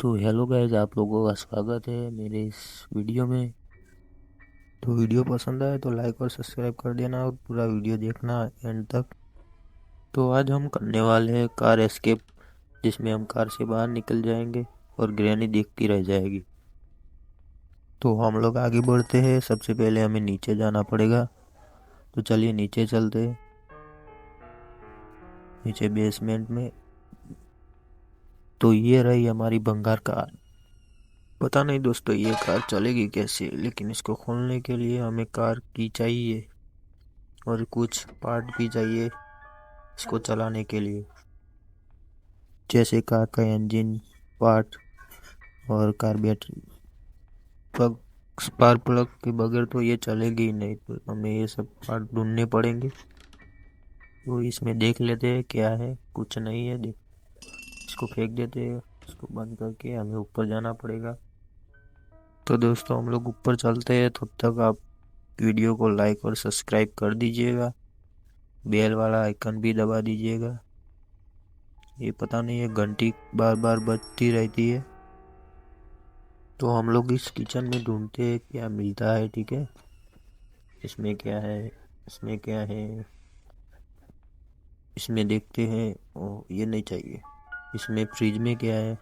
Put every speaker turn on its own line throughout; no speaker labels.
तो hello guys, आप लोगों का स्वागत है मेरे इस वीडियो में। तो वीडियो पसंद आए तो लाइक और सब्सक्राइब कर देना और पूरा वीडियो देखना एंड तक। तो आज हम करने वाले हैं कार एस्केप, जिसमें हम कार से बाहर निकल जाएंगे और ग्रैनी देखती रह जाएगी। तो हम लोग आगे बढ़ते हैं। सबसे पहले हमें नीचे जाना पड़ेगा। तो चलिए नीचे चलते हैं, नीचे बेसमेंट में। तो ये रही हमारी बंगार कार। पता नहीं दोस्तों ये कार चलेगी कैसे, लेकिन इसको खोलने के लिए हमें कार की चाहिए और कुछ पार्ट भी चाहिए इसको चलाने के लिए, जैसे कार का इंजन पार्ट और car battery. Plug, spark plug के बगैर तो ये चलेगी ही नहीं, तो हमें ये सब पार्ट ढूंढने पड़ेंगे। तो इसमें देख लेते हैं क्या है। कुछ नहीं है, देख इसको फेंक देते हैं। इसको बंद करके हमें ऊपर जाना पड़ेगा। तो दोस्तों हम लोग ऊपर चलते हैं, तब तक आप वीडियो को लाइक और सब्सक्राइब कर दीजिएगा। बेल वाला आइकन भी दबा दीजिएगा। ये पता नहीं है घंटी बार बार बजती रहती है। तो हम लोग इस किचन में ढूंढते हैं क्या मिलता है। ठीक है, इसमें क्या है, इसमें क्या है, इसमें देखते हैं। ओ ये नहीं चाहिए। इसमें फ्रिज में क्या है।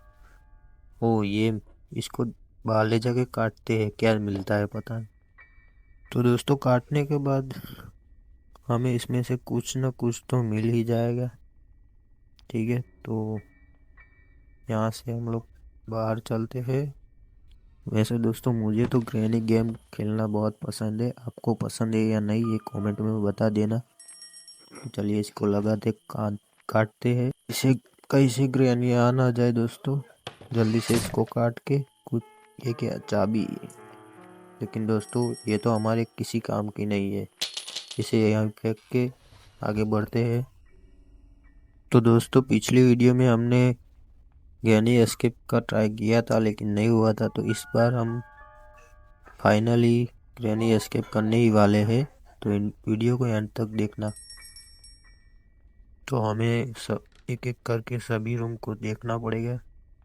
ओ ये, इसको बाहर ले जाके काटते हैं, क्या मिलता है पता है। तो दोस्तों काटने के बाद हमें इसमें से कुछ ना कुछ तो मिल ही जाएगा। ठीक है, तो यहाँ से हम लोग बाहर चलते हैं। वैसे दोस्तों मुझे तो ग्रैनी गेम खेलना बहुत पसंद है। आपको पसंद है या नहीं ये कमेंट में बता देना। चलिए इसको लगाते काटते हैं, इसे कैसे ग्रैनी आ ना जाए दोस्तों। जल्दी से इसको काट के कुछ, ये क्या चाबी। लेकिन दोस्तों ये तो हमारे किसी काम की नहीं है। इसे यहाँ फेंक के आगे बढ़ते हैं। तो दोस्तों पिछली वीडियो में हमने ग्रैनी एस्केप का ट्राई किया था, लेकिन नहीं हुआ था। तो इस बार हम फाइनली ग्रैनी एस्केप करने ही वाले हैं। तो इन वीडियो को एंड तक देखना। तो हमें सब एक एक करके सभी रूम को देखना पड़ेगा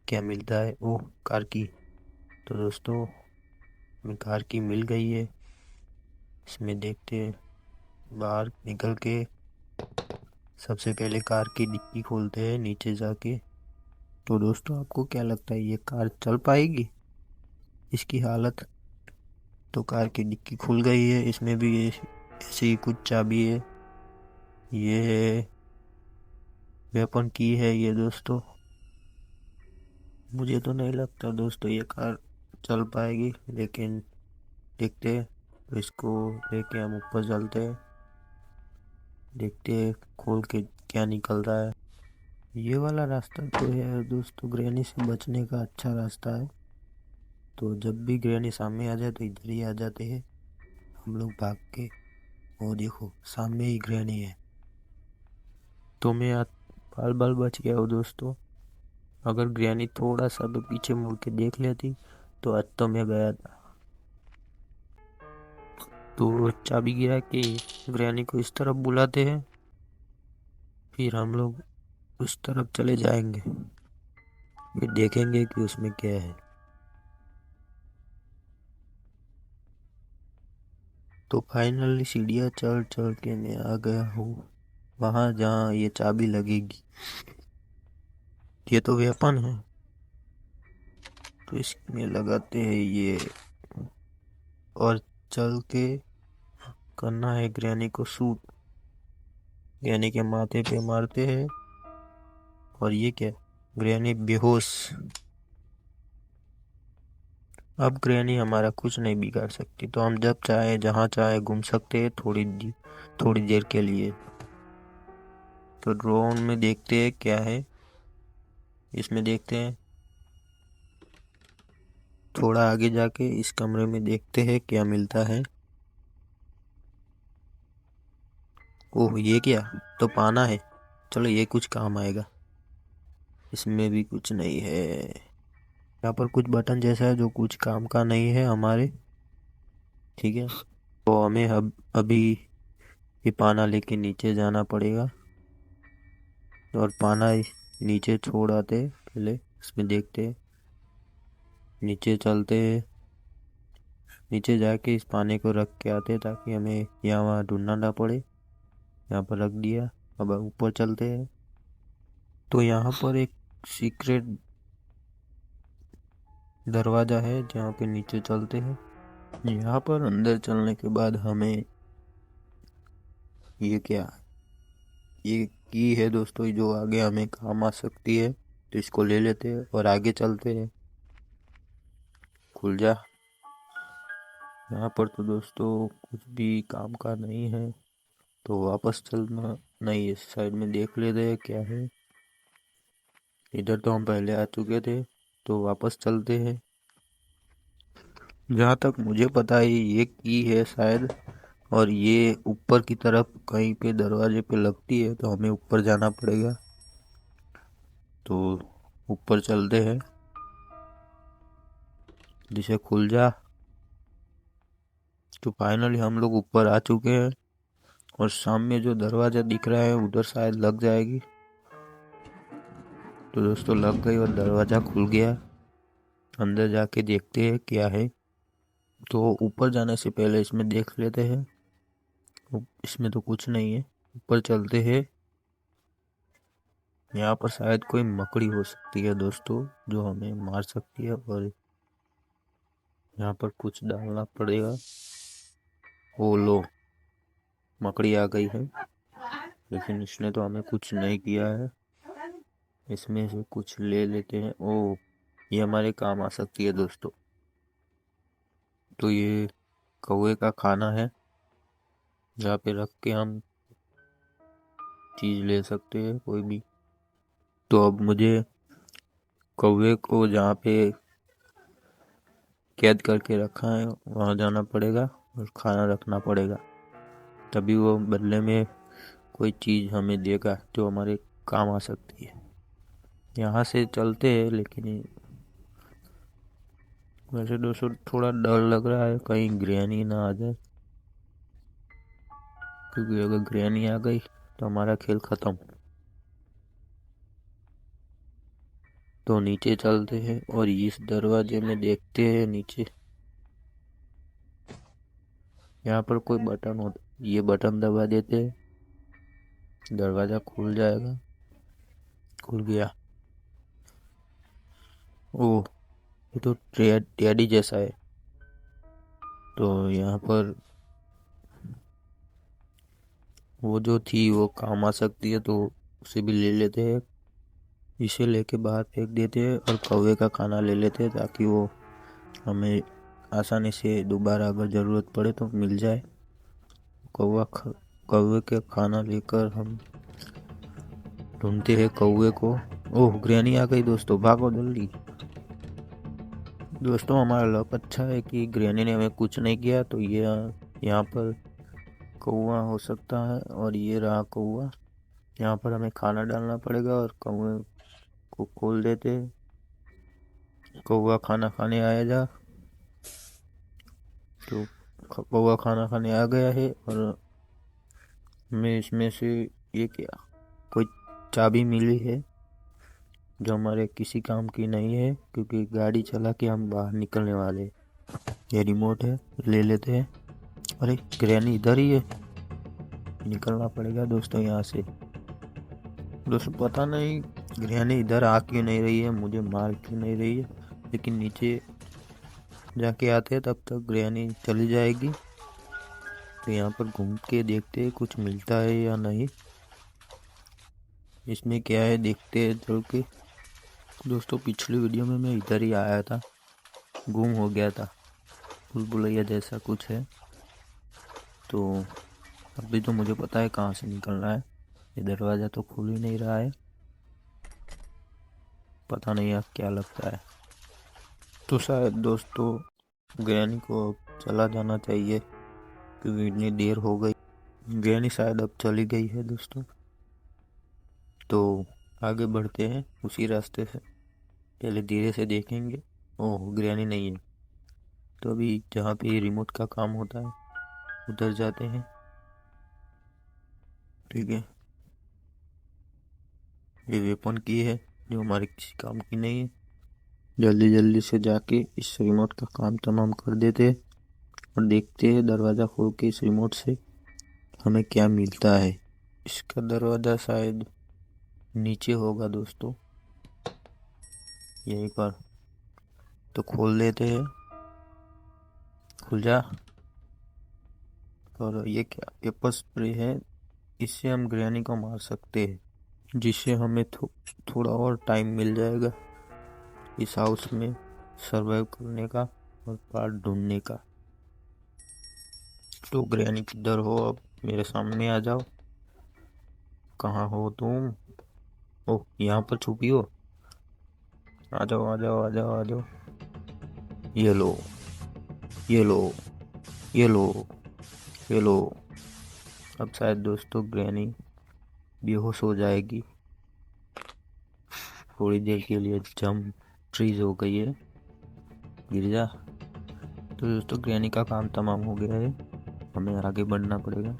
क्या मिलता है। ओह कार की। तो दोस्तों हमें कार की मिल गई है। इसमें देखते हैं, बाहर निकल के सबसे पहले कार की डिक्की खोलते हैं नीचे जाके। तो दोस्तों आपको क्या लगता है ये कार चल पाएगी। इसकी हालत। तो कार की डिक्की खुल गई है। इसमें भी ऐसी ही कुछ चाबी है। ये वेपन की है ये दोस्तों। मुझे तो नहीं लगता दोस्तों ये कार चल पाएगी, लेकिन देखते हैं। तो इसको लेके हम ऊपर चलते हैं, देखते हैं खोल के क्या निकल रहा है। ये वाला रास्ता तो है दोस्तों ग्रैनी से बचने का अच्छा रास्ता है। तो जब भी ग्रैनी सामने आ जाए तो इधर ही आ जाते हैं हम लोग भाग के। वो देखो सामने ही ग्रैनी है। तो मैं आज बाल बाल बच गया हूँ दोस्तों। अगर ग्रैनी थोड़ा सा भी पीछे मुड़ के देख लेती तो आज तो मैं गया था। तो चाबी गिरा के ग्रैनी को इस तरफ बुलाते हैं, फिर हम लोग उस तरफ चले जाएंगे, फिर देखेंगे कि उसमें क्या है। तो फाइनली सीढ़ियाँ चढ़ चढ़ के मैं आ गया हूँ वहाँ जहाँ ये चाबी लगेगी। ये तो वेपन है, तो इसमें लगाते हैं ये और चल के करना है ग्रैनी को शूट। ग्रैनी के माथे पे मारते हैं और ये क्या, ग्रैनी बेहोश। अब ग्रैनी हमारा कुछ नहीं बिगाड़ सकती, तो हम जब चाहे जहाँ चाहे घूम सकते हैं थोड़ी देर के लिए। तो ड्रोन में देखते हैं क्या है। इसमें देखते हैं, थोड़ा आगे जाके इस कमरे में देखते हैं क्या मिलता है। ओह ये क्या, तो पाना है। चलो ये कुछ काम आएगा। इसमें भी कुछ नहीं है। यहाँ पर कुछ बटन जैसा है जो कुछ काम का नहीं है हमारे। ठीक है, तो हमें अब अभी ये पाना लेके नीचे जाना पड़ेगा और पाना नीचे छोड़ आते पहले। इसमें देखते हैं नीचे चलते हैं, नीचे जाके इस पानी को रख के आते हैं ताकि हमें यहाँ वहाँ ढूंढना ना पड़े। यहाँ पर रख दिया। अब ऊपर चलते हैं। तो यहाँ पर एक सीक्रेट दरवाजा है जहाँ पे नीचे चलते हैं। यहाँ पर अंदर चलने के बाद हमें ये क्या, ये की है दोस्तों जो आगे हमें काम आ सकती है, तो इसको ले लेते हैं और आगे चलते हैं। खुल जा। यहाँ पर तो दोस्तों कुछ भी काम का नहीं है, तो वापस चलना। नहीं, इस साइड में देख लेते हैं क्या है। इधर तो हम पहले आ चुके थे, तो वापस चलते हैं। जहाँ तक मुझे पता है ये की है शायद, और ये ऊपर की तरफ कहीं पे दरवाजे पे लगती है, तो हमें ऊपर जाना पड़ेगा। तो ऊपर चलते हैं। जिसे खुल जा। तो फाइनली हम लोग ऊपर आ चुके हैं, और सामने जो दरवाजा दिख रहा है उधर शायद लग जाएगी। तो दोस्तों लग गई और दरवाजा खुल गया। अंदर जाके देखते हैं क्या है। तो ऊपर जाने से पहले इसमें देख लेते हैं। इसमें तो कुछ नहीं है। ऊपर चलते हैं। यहाँ पर शायद कोई मकड़ी हो सकती है दोस्तों, जो हमें मार सकती है, और यहाँ पर कुछ डालना पड़ेगा। ओ लो, मकड़ी आ गई है, लेकिन इसने तो हमें कुछ नहीं किया है। इसमें से कुछ ले लेते हैं। ओ, ये हमारे काम आ सकती है दोस्तों। तो ये कौवे का खाना है, जहाँ पे रख के हम चीज ले सकते हैं कोई भी। तो अब मुझे कौवे को जहाँ पे कैद करके रखा है वहाँ जाना पड़ेगा और खाना रखना पड़ेगा, तभी वो बदले में कोई चीज हमें देगा जो हमारे काम आ सकती है। यहाँ से चलते हैं, लेकिन वैसे दोस्तों थोड़ा डर लग रहा है कहीं ग्रैनी ना आ जाए, क्योंकि अगर ग्रैनी आ गई तो हमारा खेल खत्म। तो नीचे चलते हैं और इस दरवाजे में देखते हैं नीचे। यहाँ पर कोई बटन होता, ये बटन दबा देते हैं, दरवाजा खुल जाएगा। खुल गया। ओह, ये तो टेडी जैसा है। तो यहाँ पर वो जो थी वो काम आ सकती है, तो उसे भी ले लेते हैं। इसे लेके बाहर फेंक देते हैं और कौवे का खाना ले लेते हैं, ताकि वो हमें आसानी से दोबारा अगर ज़रूरत पड़े तो मिल जाए। कौवे के खाना लेकर हम ढूंढते हैं कौवे को। ओह, ग्रैनी आ गई दोस्तों, भागो जल्दी। दोस्तों हमारा लक अच्छा है कि ग्रैनी ने हमें कुछ नहीं किया। तो ये यहाँ पर कौवा हो सकता है, और ये रहा कौवा। यहाँ पर हमें खाना डालना पड़ेगा और कौवे को खोल देते हैं। कौवा खाना खाने आया जा। तो कौवा खाना खाने आ गया है, और हमें इसमें से ये क्या, कोई चाबी मिली है जो हमारे किसी काम की नहीं है, क्योंकि गाड़ी चला के हम बाहर निकलने वाले। ये रिमोट है, ले लेते हैं। अरे ग्रैनी इधर ही है, निकलना पड़ेगा दोस्तों यहाँ से। दोस्तों पता नहीं ग्रैनी इधर आ क्यों नहीं रही है, मुझे मार क्यों नहीं रही है, लेकिन नीचे जाके आते हैं तब तक ग्रैनी चली जाएगी। तो यहाँ पर घूम के देखते हैं कुछ मिलता है या नहीं। इसमें क्या है देखते हैं चल के। दोस्तों पिछली वीडियो में मैं इधर ही आया था, गुम हो गया था, भूल भुलैया जैसा कुछ है। तो अभी तो मुझे पता है कहाँ से निकलना है। ये दरवाज़ा तो खुल ही नहीं रहा है, पता नहीं अब क्या लगता है। तो शायद दोस्तों ग्रैनी को चला जाना चाहिए, क्योंकि इतनी देर हो गई। ग्रैनी शायद अब चली गई है दोस्तों। तो आगे बढ़ते हैं उसी रास्ते से, पहले धीरे से देखेंगे। ओह, ग्रैनी नहीं है। तो अभी जहाँ पे रिमोट का काम होता है उधर जाते हैं। ठीक है, ये वेपन की है जो हमारे किसी काम की नहीं है। जल्दी जल्दी से जाके इस रिमोट का काम तमाम कर देते हैं और देखते हैं दरवाज़ा खोल के इस रिमोट से हमें क्या मिलता है। इसका दरवाज़ा शायद नीचे होगा दोस्तों, यहीं पर। तो खोल देते हैं, खुल जा। और ये क्या पेपर स्प्रे है, इससे हम ग्रैनी को मार सकते हैं, जिससे हमें थोड़ा और टाइम मिल जाएगा इस हाउस में सरवाइव करने का और पार्ट ढूंढने का। तो ग्रैनी किधर हो, अब मेरे सामने आ जाओ। कहाँ हो तुम? ओह, यहाँ पर छुपी हो। आ जाओ आ जाओ आ जाओ आ जाओ। ये लो, ये लो, ये लो, ये लो। अब शायद दोस्तों ग्रैनी बेहोश हो जाएगी, थोड़ी देर के लिए जम फ्रीज हो गई है। गिर जा। तो दोस्तों ग्रैनी का काम तमाम हो गया है, हमें आगे बढ़ना पड़ेगा।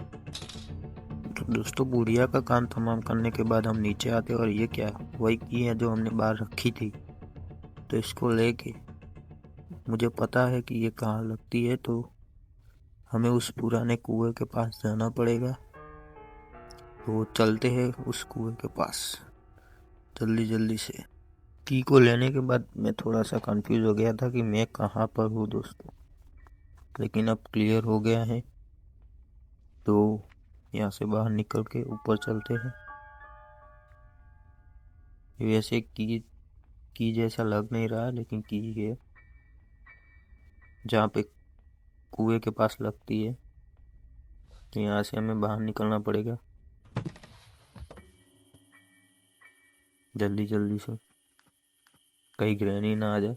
तो दोस्तों बुढ़िया का काम तमाम करने के बाद हम नीचे आते हैं और ये क्या, वही की है जो हमने बाहर रखी थी। तो इसको लेके मुझे पता है कि ये कहाँ लगती है, तो हमें उस पुराने कुएं के पास जाना पड़ेगा। तो चलते हैं उस कुएं के पास जल्दी जल्दी से। की को लेने के बाद मैं थोड़ा सा कंफ्यूज हो गया था कि मैं कहाँ पर हूँ दोस्तों, लेकिन अब क्लियर हो गया है। तो यहाँ से बाहर निकल के ऊपर चलते हैं। वैसे की जैसा लग नहीं रहा, लेकिन की है जहाँ पे कुएं के पास लगती है। तो यहाँ से हमें बाहर निकलना पड़ेगा जल्दी जल्दी से, कहीं ग्रैनी ना आ जाए।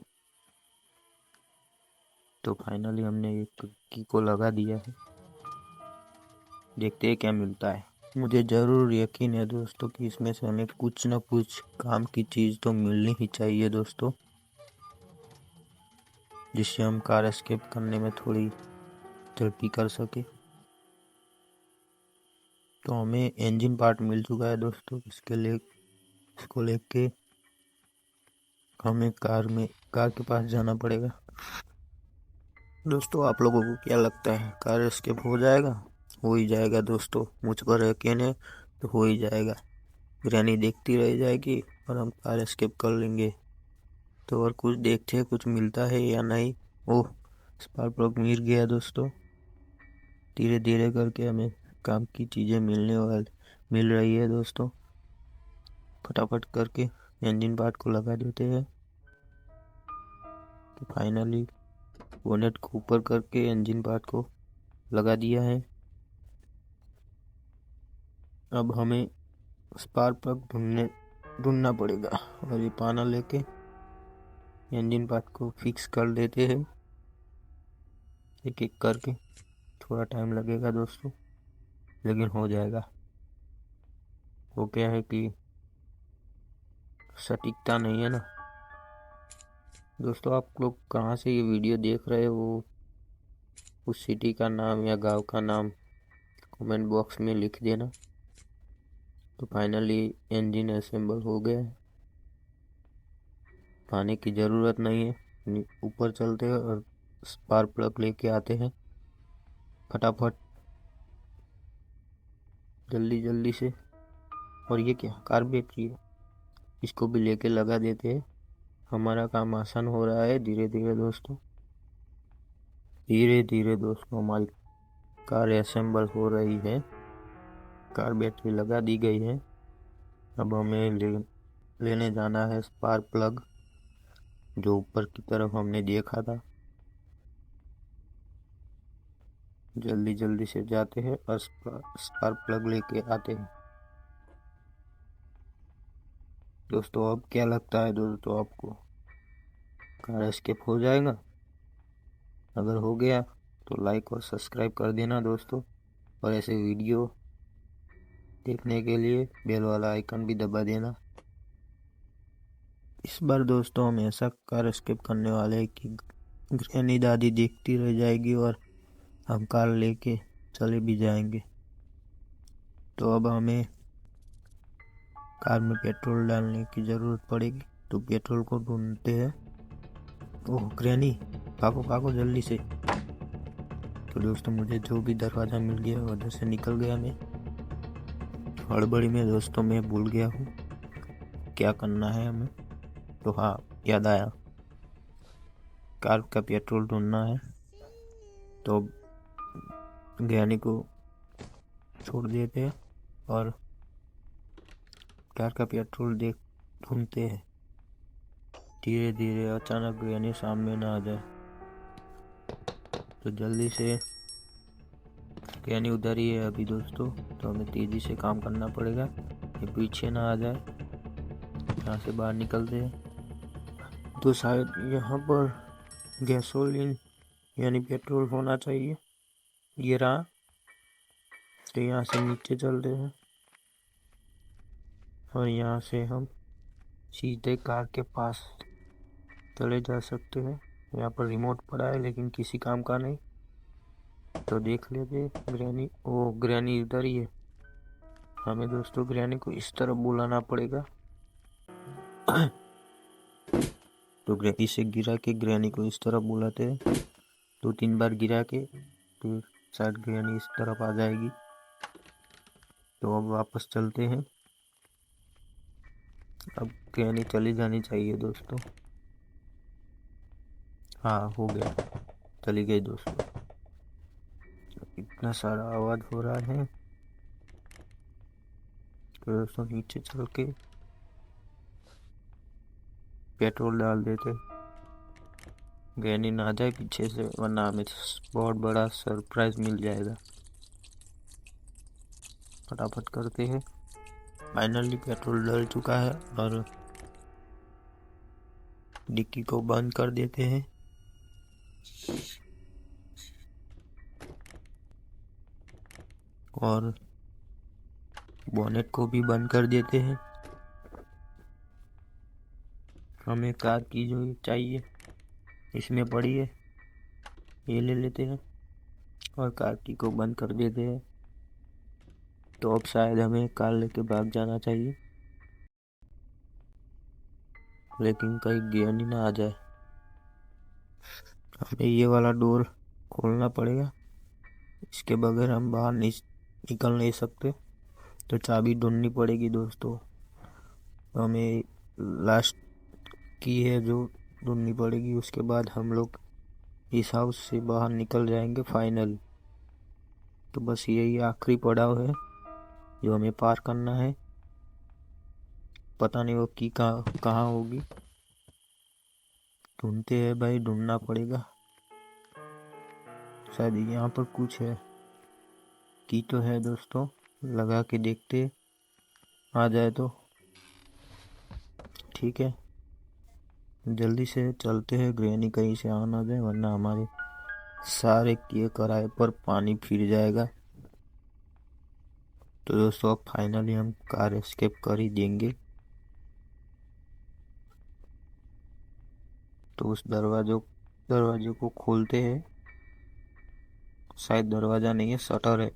तो फाइनली हमने एक की को लगा दिया है, देखते हैं क्या मिलता है। मुझे ज़रूर यकीन है दोस्तों कि इसमें से हमें कुछ ना कुछ काम की चीज़ तो मिलनी ही चाहिए दोस्तों, जिससे हम कार एस्केप करने में थोड़ी तरक्की कर सके। तो हमें इंजन पार्ट मिल चुका है दोस्तों, इसको लेके हमें कार के पास जाना पड़ेगा। दोस्तों आप लोगों को क्या लगता है, कार एस्केप हो जाएगा? हो ही जाएगा दोस्तों, मुझ पर यकीन है, तो हो ही जाएगा। ग्रैनी देखती रह जाएगी और हम कार एस्केप कर लेंगे। तो और कुछ देखते हैं कुछ मिलता है या नहीं। ओह, स्पार्क प्लग मिल गया दोस्तों। धीरे धीरे करके हमें काम की चीज़ें मिल रही है दोस्तों। फटाफट करके इंजन पार्ट को लगा देते हैं। तो फाइनली बोनेट को ऊपर करके इंजन पार्ट को लगा दिया है। अब हमें स्पार्क प्लग ढूंढना पड़ेगा और ये पाना लेके इंजन पार्ट को फिक्स कर देते हैं एक एक करके। थोड़ा टाइम लगेगा दोस्तों, लेकिन हो जाएगा। वो क्या है कि सटीकता नहीं है ना दोस्तों। आप लोग कहाँ से ये वीडियो देख रहे हो, उस सिटी का नाम या गांव का नाम कमेंट बॉक्स में लिख देना। तो फाइनली इंजन असेंबल हो गया है, पाने की ज़रूरत नहीं है। ऊपर चलते हैं और स्पार्क प्लग लेके आते हैं फटाफट जल्दी जल्दी से। और ये क्या, कार बैटरी है, इसको भी लेके लगा देते हैं। हमारा काम आसान हो रहा है धीरे धीरे दोस्तों। धीरे धीरे दोस्तों हमारी कार असेंबल हो रही है, कार बैटरी लगा दी गई है। अब हमें लेने जाना है स्पार्क प्लग, जो ऊपर की तरफ हमने देखा था। जल्दी जल्दी से जाते हैं और स्पार्क प्लग लेके आते हैं दोस्तों। अब क्या लगता है दोस्तों आपको, कार एस्केप हो जाएगा? अगर हो गया तो लाइक और सब्सक्राइब कर देना दोस्तों, और ऐसे वीडियो देखने के लिए बेल वाला आइकन भी दबा देना। इस बार दोस्तों हम ऐसा कार एस्केप करने वाले हैं कि ग्रैनी दादी देखती रह जाएगी और हम कार लेके चले भी जाएंगे। तो अब हमें कार में पेट्रोल डालने की ज़रूरत पड़ेगी, तो पेट्रोल को ढूंढते हैं। ओह ग्रैनी, भागो भागो जल्दी से। तो दोस्तों मुझे जो भी दरवाज़ा मिल गया उधर से निकल गया मैं। हड़बड़ी में दोस्तों मैं भूल गया हूँ क्या करना है हमें। तो हाँ, याद आया, कार का पेट्रोल ढूंढना है। तो ग्रैनी को छोड़ देते हैं और कार का पेट्रोल देख ढूंढते हैं। धीरे धीरे अचानक ग्रैनी सामने ना आ जाए। तो जल्दी से, ग्रैनी उधर ही है अभी दोस्तों, तो हमें तेज़ी से काम करना पड़ेगा, ये पीछे ना आ जाए। यहाँ से बाहर निकलते हैं। तो शायद यहाँ पर गैसोलीन यानी पेट्रोल होना चाहिए, ये रहा। तो यहाँ से नीचे चलते हैं और यहाँ से हम सीधे कार के पास चले जा सकते हैं। यहाँ पर रिमोट पड़ा है लेकिन किसी काम का नहीं। तो देख लेते ग्रैनी, ओ ग्रैनी इधर ही है। हमें दोस्तों ग्रैनी को इस तरफ बुलाना पड़ेगा। तो ग्रैनी से गिरा के ग्रैनी को इस तरफ बुलाते हैं, 2-3 बार गिरा के, फिर शायद ग्रैनी इस तरफ आ जाएगी। तो अब वापस चलते हैं। अब ग्रैनी चली जानी चाहिए दोस्तों। हाँ हो गया, चली गई दोस्तों। इतना सारा आवाज़ हो रहा है। तो दोस्तों नीचे चल के पेट्रोल डाल देते, ग्रैनी ना आ जाए पीछे से, वरना हमें बहुत बड़ा सरप्राइज मिल जाएगा। फटाफट करते हैं। फाइनली पेट्रोल डल चुका है और डिक्की को बंद कर देते हैं। और बोनेट को भी बंद कर देते हैं। हमें कार की जो चाहिए इसमें पड़ी है, ये ले लेते हैं और कार की को बंद कर देते हैं। तो अब शायद हमें कार लेके भाग जाना चाहिए, लेकिन कहीं ग्रैनी ना आ जाए। हमें ये वाला डोर खोलना पड़ेगा, इसके बगैर हम बाहर निकल नहीं सकते। तो चाबी ढूंढनी पड़ेगी दोस्तों। तो हमें लास्ट की है जो ढूंढनी पड़ेगी, उसके बाद हम लोग इस हाउस से बाहर निकल जाएंगे फाइनल। तो बस यही आखिरी पड़ाव है जो हमें पार करना है। पता नहीं वो की कहाँ होगी, ढूंढते हैं भाई, ढूंढना पड़ेगा। शायद यहाँ पर कुछ है, की तो है दोस्तों, लगा के देखते, आ जाए तो ठीक है। जल्दी से चलते हैं, ग्रैनी कहीं से आ ना जाए, वरना हमारे सारे किए कराए पर पानी फिर जाएगा। तो दोस्तों अब फाइनली हम कार एस्केप कर ही देंगे। तो उस दरवाजे को खोलते हैं। शायद दरवाज़ा नहीं है, शटर है।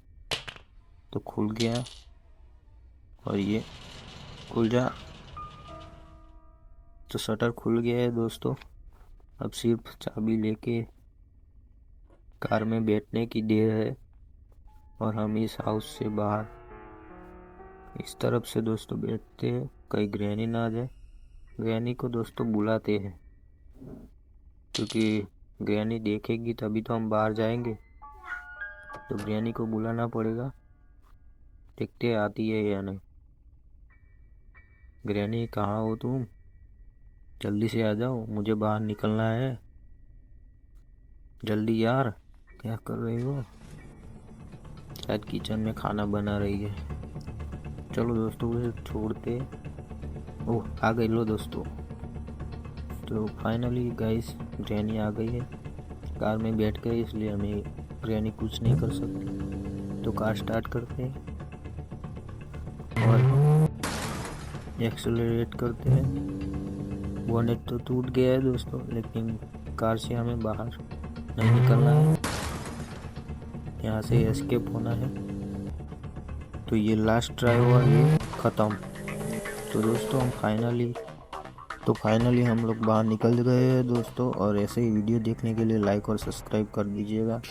तो खुल गया और ये खुल जा। तो शटर खुल गया है दोस्तों। अब सिर्फ चाबी लेके कार में बैठने की देर है और हम इस हाउस से बाहर इस तरफ से दोस्तों बैठते हैं, कहीं ग्रैनी ना आ जाए। ग्रैनी को दोस्तों बुलाते हैं, क्योंकि ग्रैनी देखेगी तभी तो हम बाहर जाएंगे। तो ग्रैनी को बुलाना पड़ेगा, देखते आती है या नहीं। ग्रैनी कहाँ हो तुम, जल्दी से आ जाओ, मुझे बाहर निकलना है, जल्दी यार। क्या कर रही हो, शायद किचन में खाना बना रही है। चलो दोस्तों उसे छोड़ते। ओह आ गई, लो दोस्तों। तो फाइनली गाइस ग्रैनी आ गई है, कार में बैठ गए, इसलिए हमें ग्रैनी कुछ नहीं कर सकती। तो कार स्टार्ट करते हैं और एक्सेलरेट करते हैं। बोनेट तो टूट गया है दोस्तों, लेकिन कार से हमें बाहर नहीं निकलना है, यहाँ से एस्केप होना है। तो ये लास्ट ट्राई हुआ, ये ख़त्म। तो दोस्तों हम फाइनली तो फाइनली हम लोग बाहर निकल गए हैं दोस्तों, और ऐसे ही वीडियो देखने के लिए लाइक और सब्सक्राइब कर दीजिएगा।